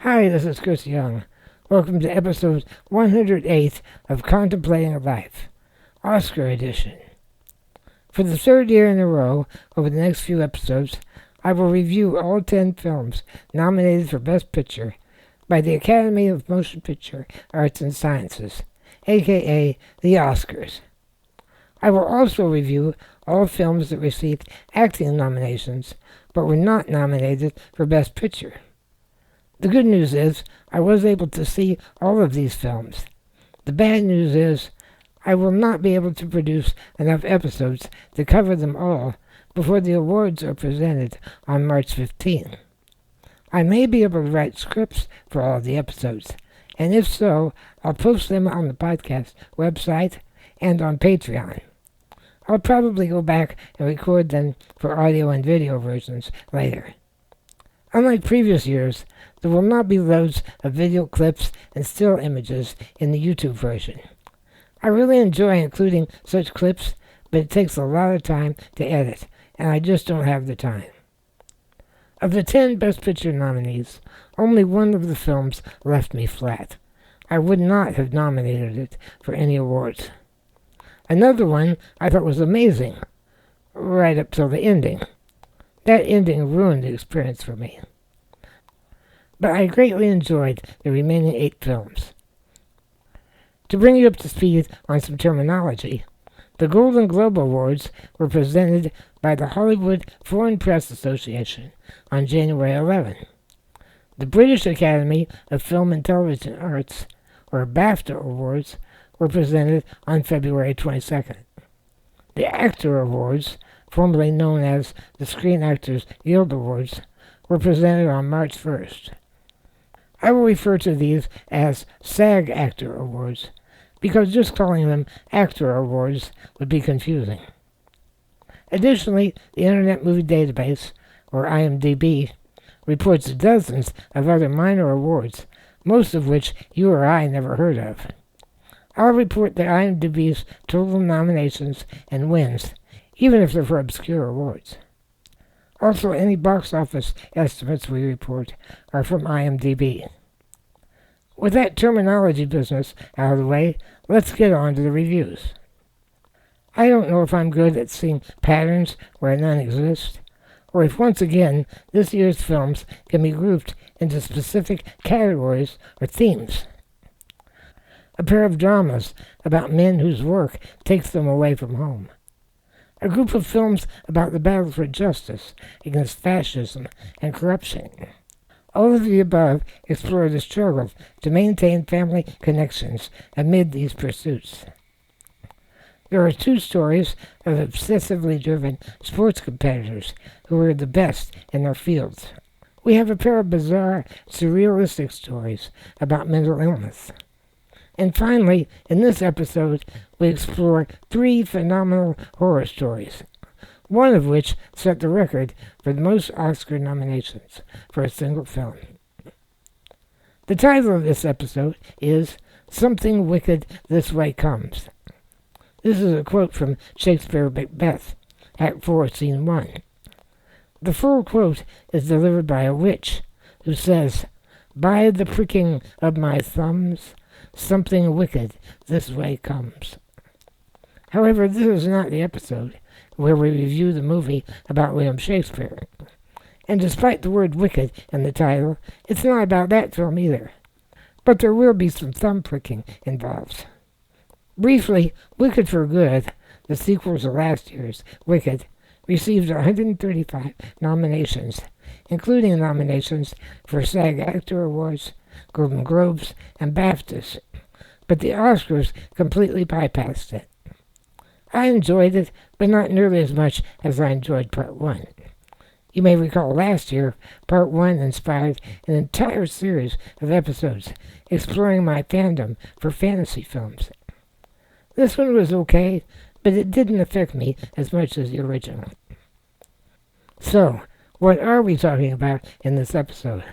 Hi, this is Chris Young. Welcome to episode 108 of Contemplating Life, Oscar edition. For the third year in a row, over the next few episodes, I will review all 10 films nominated for Best Picture by the Academy of Motion Picture Arts and Sciences, aka the Oscars. I will also review all films that received acting nominations but were not nominated for Best Picture. The good news is I was able to see all of these films. The bad news is I will not be able to produce enough episodes to cover them all before the awards are presented on March 15. I may be able to write scripts for all of the episodes, and if so, I'll post them on the podcast website and on Patreon. I'll probably go back and record them for audio and video versions later. Unlike previous years, there will not be loads of video clips and still images in the YouTube version. I really enjoy including such clips, but it takes a lot of time to edit, and I just don't have the time. Of the 10 Best Picture nominees, only one of the films left me flat. I would not have nominated it for any awards. Another one I thought was amazing, right up till the ending. That ending ruined the experience for me. But I greatly enjoyed the remaining 8 films. To bring you up to speed on some terminology, the Golden Globe Awards were presented by the Hollywood Foreign Press Association on January 11. The British Academy of Film and Television Arts, or BAFTA Awards, were presented on February 22nd. The Actor Awards, formerly known as the Screen Actors Guild Awards, were presented on March 1st. I will refer to these as SAG Actor Awards, because just calling them Actor Awards would be confusing. Additionally, the Internet Movie Database, or IMDb, reports dozens of other minor awards, most of which you or I never heard of. I'll report the IMDb's total nominations and wins, even if they're for obscure awards. Also, any box office estimates we report are from IMDb. With that terminology business out of the way, let's get on to the reviews. I don't know if I'm good at seeing patterns where none exist, or if once again this year's films can be grouped into specific categories or themes. A pair of dramas about men whose work takes them away from home. A group of films about the battle for justice against fascism and corruption. All of the above explore the struggle to maintain family connections amid these pursuits. There are 2 stories of obsessively driven sports competitors who are the best in their fields. We have a pair of bizarre, surrealistic stories about mental illness. And finally, in this episode, we explore 3 phenomenal horror stories, one of which set the record for the most Oscar nominations for a single film. The title of this episode is Something Wicked This Way Comes. This is a quote from Shakespeare's Macbeth, Act 4, Scene 1. The full quote is delivered by a witch who says, "By the pricking of my thumbs, something wicked this way comes." However, this is not the episode where we review the movie about William Shakespeare. And despite the word wicked in the title, it's not about that film either. But there will be some thumb pricking involved. Briefly, Wicked for Good, the sequel to last year's Wicked, received 135 nominations, including nominations for SAG Actor Awards, Golden Globes, and BAFTAs, but the Oscars completely bypassed it. I enjoyed it, but not nearly as much as I enjoyed Part 1. You may recall last year, Part 1 inspired an entire series of episodes exploring my fandom for fantasy films. This one was okay, but it didn't affect me as much as the original. So, what are we talking about in this episode?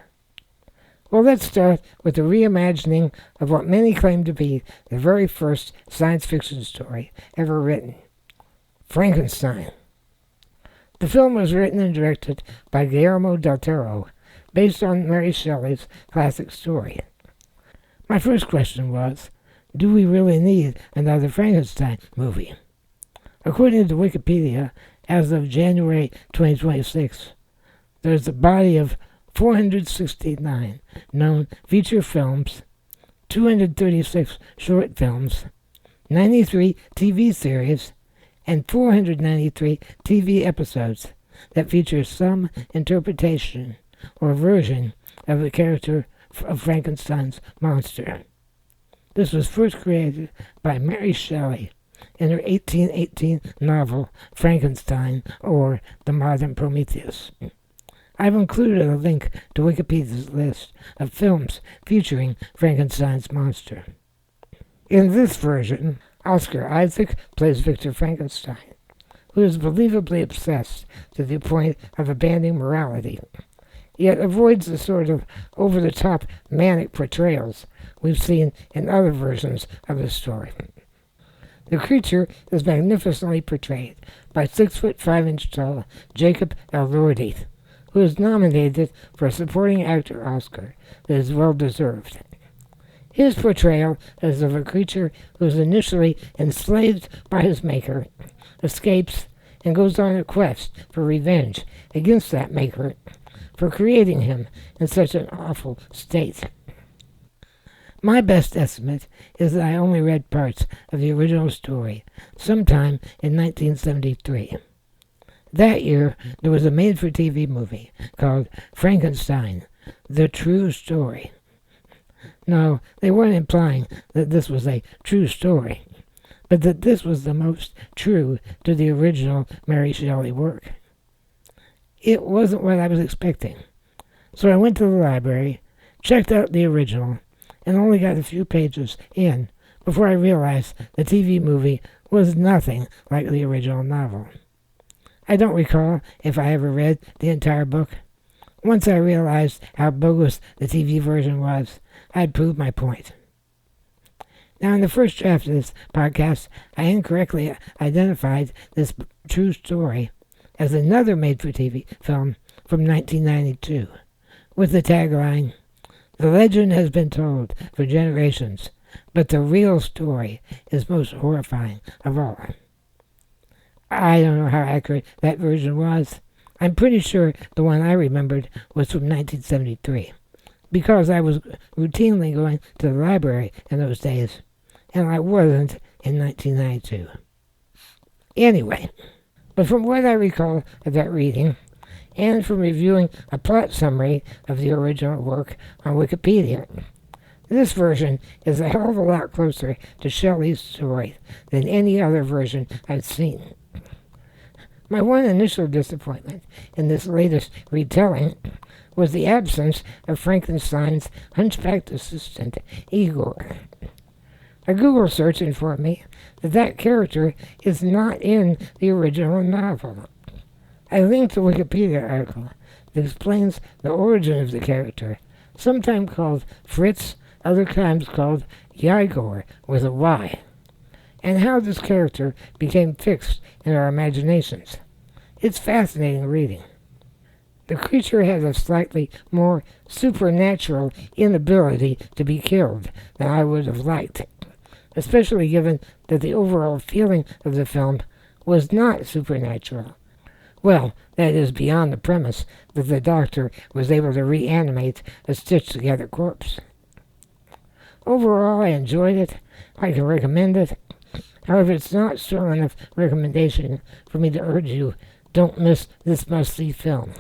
Well, let's start with the reimagining of what many claim to be the very first science fiction story ever written, Frankenstein. The film was written and directed by Guillermo del Toro, based on Mary Shelley's classic story. My first question was, do we really need another Frankenstein movie? According to Wikipedia, as of January 2026, there's a body of 469 known feature films, 236 short films, 93 TV series, and 493 TV episodes that feature some interpretation or version of the character of Frankenstein's monster. This was first created by Mary Shelley in her 1818 novel Frankenstein, or The Modern Prometheus. I've included a link to Wikipedia's list of films featuring Frankenstein's monster. In this version, Oscar Isaac plays Victor Frankenstein, who is believably obsessed to the point of abandoning morality, yet avoids the sort of over-the-top manic portrayals we've seen in other versions of the story. The creature is magnificently portrayed by 6'5" tall Jacob Elordi, who is nominated for a supporting actor Oscar that is well deserved. His portrayal is of a creature who is initially enslaved by his maker, escapes, and goes on a quest for revenge against that maker for creating him in such an awful state. My best estimate is that I only read parts of the original story sometime in 1973. That year, there was a made-for-TV movie called Frankenstein, The True Story. No, they weren't implying that this was a true story, but that this was the most true to the original Mary Shelley work. It wasn't what I was expecting, so I went to the library, checked out the original, and only got a few pages in before I realized the TV movie was nothing like the original novel. I don't recall if I ever read the entire book. Once I realized how bogus the TV version was, I'd proved my point. Now, in the first draft of this podcast, I incorrectly identified this true story as another made-for-TV film from 1992, with the tagline, "The legend has been told for generations, but the real story is most horrifying of all." I don't know how accurate that version was. I'm pretty sure the one I remembered was from 1973, because I was routinely going to the library in those days, and I wasn't in 1992. Anyway, but from what I recall of that reading, and from reviewing a plot summary of the original work on Wikipedia, this version is a hell of a lot closer to Shelley's story than any other version I've seen. My one initial disappointment in this latest retelling was the absence of Frankenstein's hunchbacked assistant, Igor. A Google search informed me that that character is not in the original novel. I linked a Wikipedia article that explains the origin of the character, sometimes called Fritz, other times called Yigor with a Y, and how this character became fixed in our imaginations. It's fascinating reading. The creature has a slightly more supernatural inability to be killed than I would have liked, especially given that the overall feeling of the film was not supernatural. Well, that is beyond the premise that the doctor was able to reanimate a stitched-together corpse. Overall, I enjoyed it. I can recommend it. However, it's not strong enough recommendation for me to urge you, don't miss this must-see film.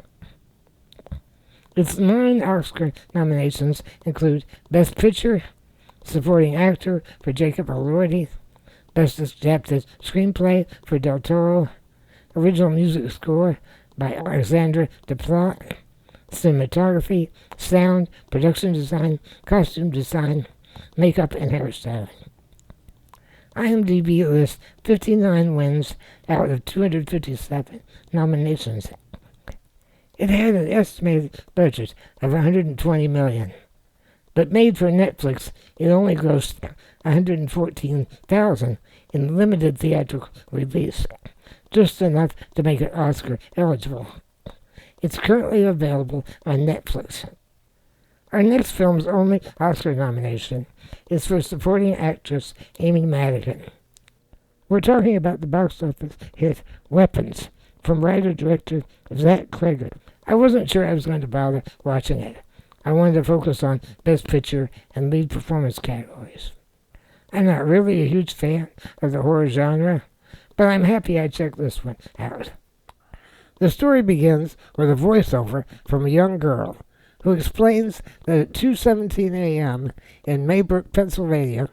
Its 9 Oscar nominations include Best Picture, Supporting Actor for Jacob Elordi, Best Adapted Screenplay for Del Toro, Original Music Score by Alexandre Desplat, Cinematography, Sound, Production Design, Costume Design, Makeup, and Hairstyling. IMDb lists 59 wins out of 257 nominations. It had an estimated budget of $120 million, but made for Netflix, it only grossed $114,000 in limited theatrical release, just enough to make it Oscar eligible. It's currently available on Netflix. Our next film's only Oscar nomination is for supporting actress Amy Madigan. We're talking about the box office hit Weapons from writer-director Zach Cregger. I wasn't sure I was going to bother watching it. I wanted to focus on Best Picture and Lead Performance categories. I'm not really a huge fan of the horror genre, but I'm happy I checked this one out. The story begins with a voiceover from a young girl who explains that at 2:17 a.m. in Maybrook, Pennsylvania,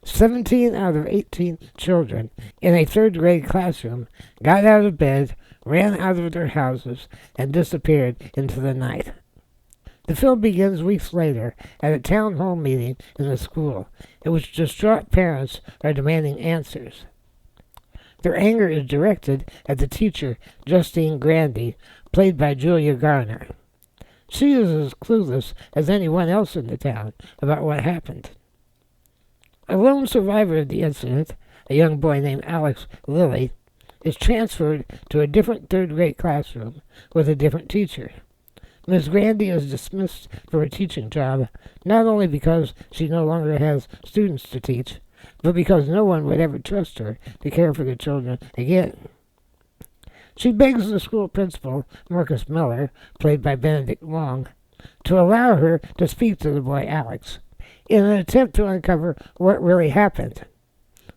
17 out of 18 children in a third-grade classroom got out of bed, ran out of their houses, and disappeared into the night. The film begins weeks later at a town hall meeting in the school, in which distraught parents are demanding answers. Their anger is directed at the teacher, Justine Grandy, played by Julia Garner. She is as clueless as anyone else in the town about what happened. A lone survivor of the incident, a young boy named Alex Lilly, is transferred to a different third-grade classroom with a different teacher. Miss Grandy is dismissed from her teaching job, not only because she no longer has students to teach, but because no one would ever trust her to care for the children again. She begs the school principal, Marcus Miller, played by Benedict Wong, to allow her to speak to the boy Alex, in an attempt to uncover what really happened.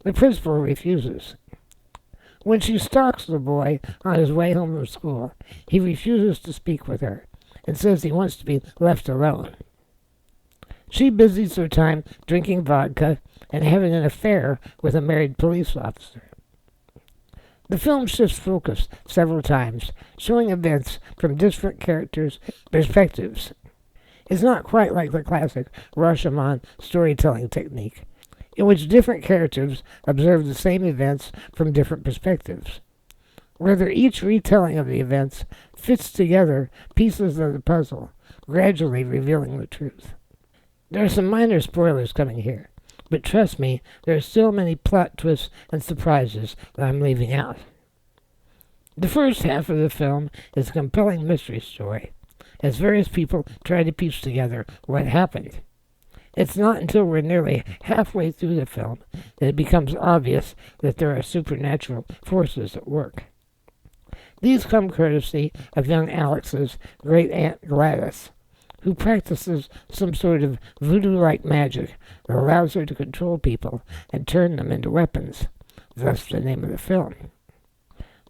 The principal refuses. When she stalks the boy on his way home from school, he refuses to speak with her and says he wants to be left alone. She busies her time drinking vodka and having an affair with a married police officer. The film shifts focus several times, showing events from different characters' perspectives. It's not quite like the classic Rashomon storytelling technique, in which different characters observe the same events from different perspectives. Rather, each retelling of the events fits together pieces of the puzzle, gradually revealing the truth. There are some minor spoilers coming here, but trust me, there are still many plot twists and surprises that I'm leaving out. The first half of the film is a compelling mystery story, as various people try to piece together what happened. It's not until we're nearly halfway through the film that it becomes obvious that there are supernatural forces at work. These come courtesy of young Alex's great-aunt Gladys, who practices some sort of voodoo-like magic that allows her to control people and turn them into weapons, thus the name of the film.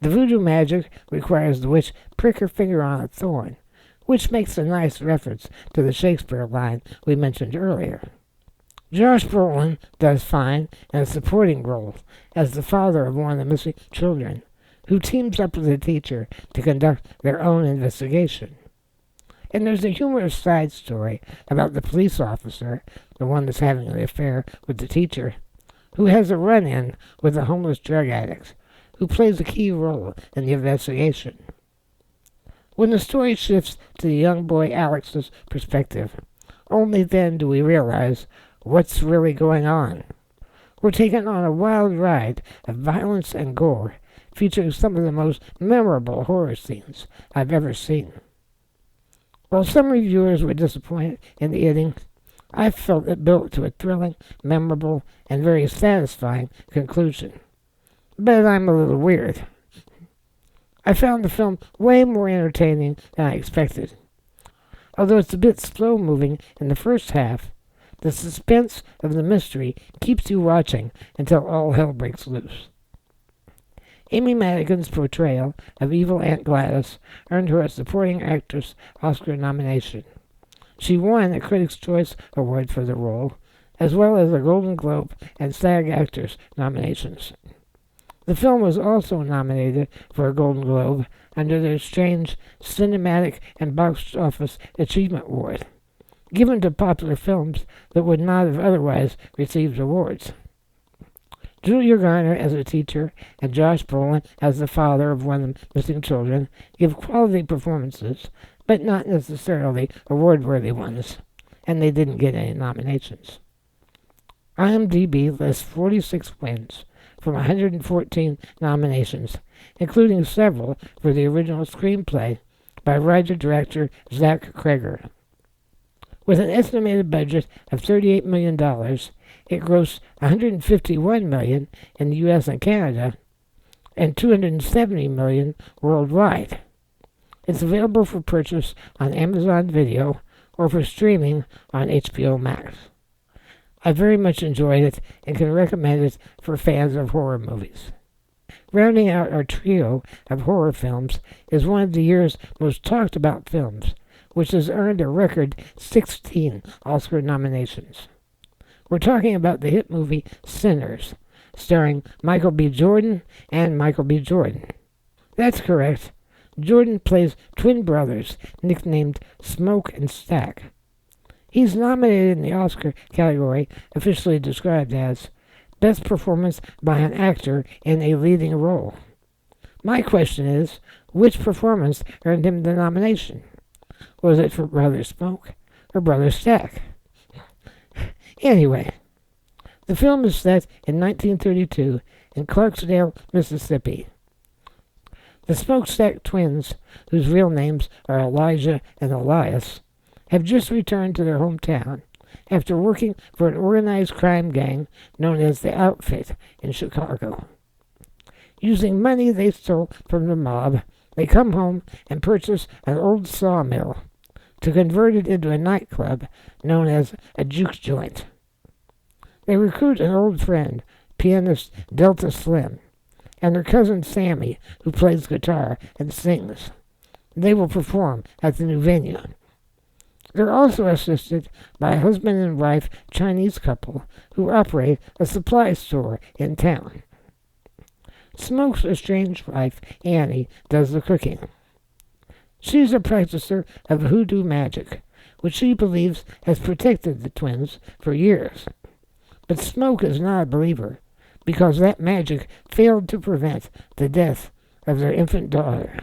The voodoo magic requires the witch prick her finger on a thorn, which makes a nice reference to the Shakespeare line we mentioned earlier. Josh Brolin does fine in a supporting role as the father of one of the missing children, who teams up with a teacher to conduct their own investigation. And there's a humorous side story about the police officer, the one that's having an affair with the teacher, who has a run-in with a homeless drug addict, who plays a key role in the investigation. When the story shifts to the young boy Alex's perspective, only then do we realize what's really going on. We're taken on a wild ride of violence and gore, featuring some of the most memorable horror scenes I've ever seen. While some reviewers were disappointed in the ending, I felt it built to a thrilling, memorable, and very satisfying conclusion. But I'm a little weird. I found the film way more entertaining than I expected. Although it's a bit slow-moving in the first half, the suspense of the mystery keeps you watching until all hell breaks loose. Amy Madigan's portrayal of evil Aunt Gladys earned her a Supporting Actress Oscar nomination. She won a Critics' Choice Award for the role, as well as a Golden Globe and SAG-Actors nominations. The film was also nominated for a Golden Globe under their strange Cinematic and Box Office Achievement Award, given to popular films that would not have otherwise received awards. Julia Garner as a teacher and Josh Brolin as the father of one of the missing children give quality performances, but not necessarily award-worthy ones, and they didn't get any nominations. IMDb lists 46 wins from 114 nominations, including several for the original screenplay, by writer-director Zach Kreger. With an estimated budget of $38 million, it grossed $151 million in the U.S. and Canada and $270 million worldwide. It's available for purchase on Amazon Video or for streaming on HBO Max. I very much enjoyed it and can recommend it for fans of horror movies. Rounding out our trio of horror films is one of the year's most talked about films, which has earned a record 16 Oscar nominations. We're talking about the hit movie Sinners, starring Michael B. Jordan and Michael B. Jordan. That's correct. Jordan plays twin brothers nicknamed Smoke and Stack. He's nominated in the Oscar category, officially described as Best Performance by an Actor in a Leading Role. My question is, which performance earned him the nomination? Was it for Brother Smoke or Brother Stack? Anyway, the film is set in 1932 in Clarksdale, Mississippi. The Smokestack twins, whose real names are Elijah and Elias, have just returned to their hometown after working for an organized crime gang known as the Outfit in Chicago. Using money they stole from the mob, they come home and purchase an old sawmill to convert it into a nightclub known as a juke joint. They recruit an old friend, pianist Delta Slim, and her cousin Sammy, who plays guitar and sings. They will perform at the new venue. They're also assisted by a husband and wife Chinese couple who operate a supply store in town. Smoke's estranged wife, Annie, does the cooking. She's a practicer of hoodoo magic, which she believes has protected the twins for years. But Smoke is not a believer, because that magic failed to prevent the death of their infant daughter.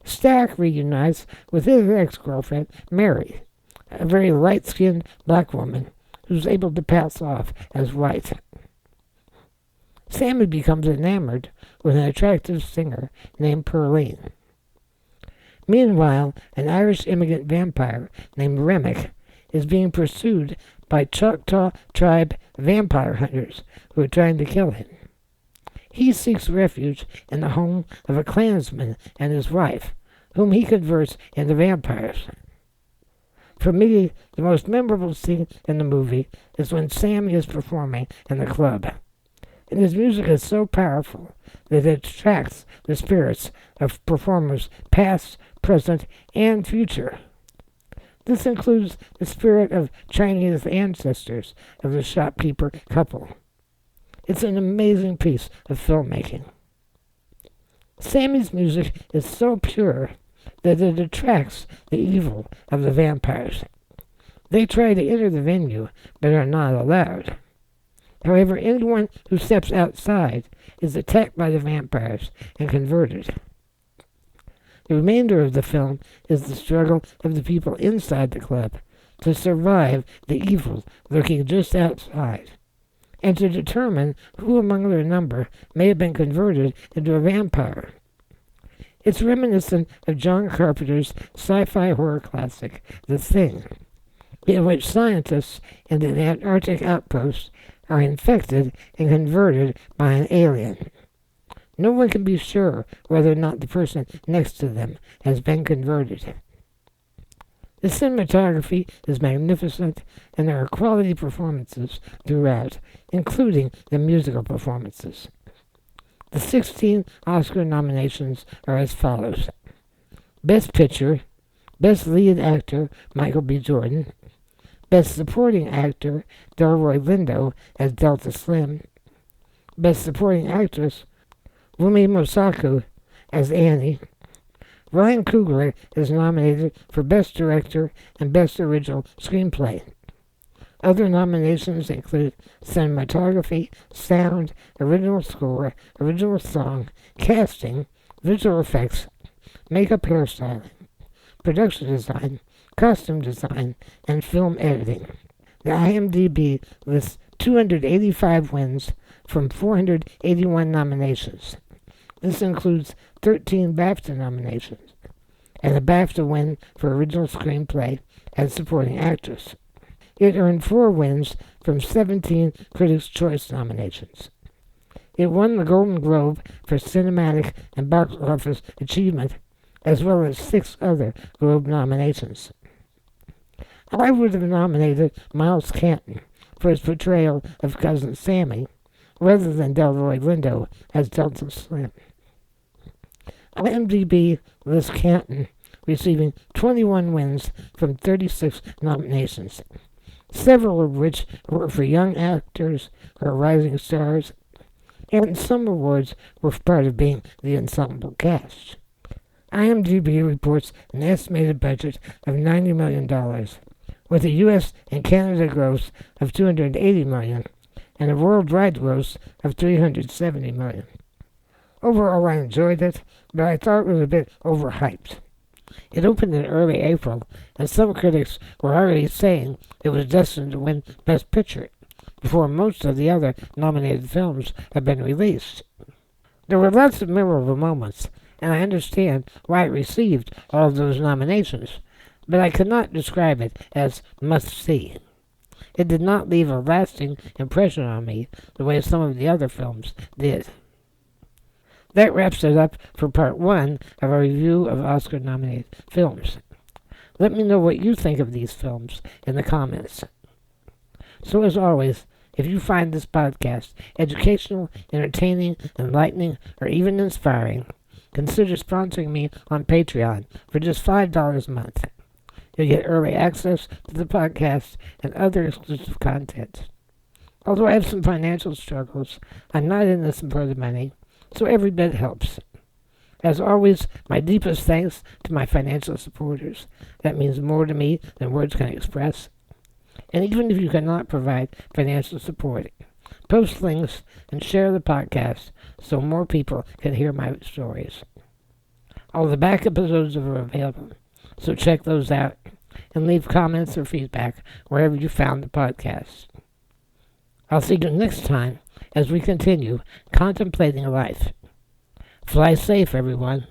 Stack reunites with his ex-girlfriend, Mary, a very light-skinned black woman who's able to pass off as white. Sammy becomes enamored with an attractive singer named Pearline. Meanwhile, an Irish immigrant vampire named Remick is being pursued by Choctaw tribe vampire hunters who are trying to kill him. He seeks refuge in the home of a Klansman and his wife, whom he converts into vampires. For me, the most memorable scene in the movie is when Sammy is performing in the club. And his music is so powerful that it attracts the spirits of performers past, present, and future. This includes the spirit of Chinese ancestors of the shopkeeper couple. It's an amazing piece of filmmaking. Sammy's music is so pure that it attracts the evil of the vampires. They try to enter the venue, but are not allowed. However, anyone who steps outside is attacked by the vampires and converted. The remainder of the film is the struggle of the people inside the club to survive the evil lurking just outside, and to determine who among their number may have been converted into a vampire. It's reminiscent of John Carpenter's sci-fi horror classic, The Thing, in which scientists in an Antarctic outpost are infected and converted by an alien. No one can be sure whether or not the person next to them has been converted. The cinematography is magnificent, and there are quality performances throughout, including the musical performances. The 16 Oscar nominations are as follows: Best Picture, Best Lead Actor, Michael B. Jordan, Best Supporting Actor, Delroy Lindo as Delta Slim, Best Supporting Actress, Wumi Mosaku as Annie. Ryan Coogler is nominated for Best Director and Best Original Screenplay. Other nominations include Cinematography, Sound, Original Score, Original Song, Casting, Visual Effects, Makeup Hairstyling, Production Design, Costume Design, and Film Editing. The IMDb lists 285 wins from 481 nominations. This includes 13 BAFTA nominations, and a BAFTA win for original screenplay and supporting actress. It earned 4 wins from 17 Critics' Choice nominations. It won the Golden Globe for cinematic and box office achievement, as well as 6 other Globe nominations. I would have nominated Miles Canton for his portrayal of Cousin Sammy, rather than Delroy Lindo as Delta Slim. IMDb lists Canton receiving 21 wins from 36 nominations, several of which were for young actors or rising stars, and some awards were part of being the ensemble cast. IMDb reports an estimated budget of $90 million, with a U.S. and Canada gross of $280 million, and a worldwide gross of $370 million. Overall, I enjoyed it, but I thought it was a bit overhyped. It opened in early April, and some critics were already saying it was destined to win Best Picture, before most of the other nominated films had been released. There were lots of memorable moments, and I understand why it received all of those nominations, but I could not describe it as must-see. It did not leave a lasting impression on me the way some of the other films did. That wraps it up for part 1 of our review of Oscar-nominated films. Let me know what you think of these films in the comments. So as always, if you find this podcast educational, entertaining, enlightening, or even inspiring, consider sponsoring me on Patreon for just $5 a month. You'll get early access to the podcast and other exclusive content. Although I have some financial struggles, I'm not in this for the money, so every bit helps. As always, my deepest thanks to my financial supporters. That means more to me than words can express. And even if you cannot provide financial support, post links and share the podcast so more people can hear my stories. All the back episodes are available, so check those out and leave comments or feedback wherever you found the podcast. I'll see you next time as we continue contemplating life. Fly safe, everyone.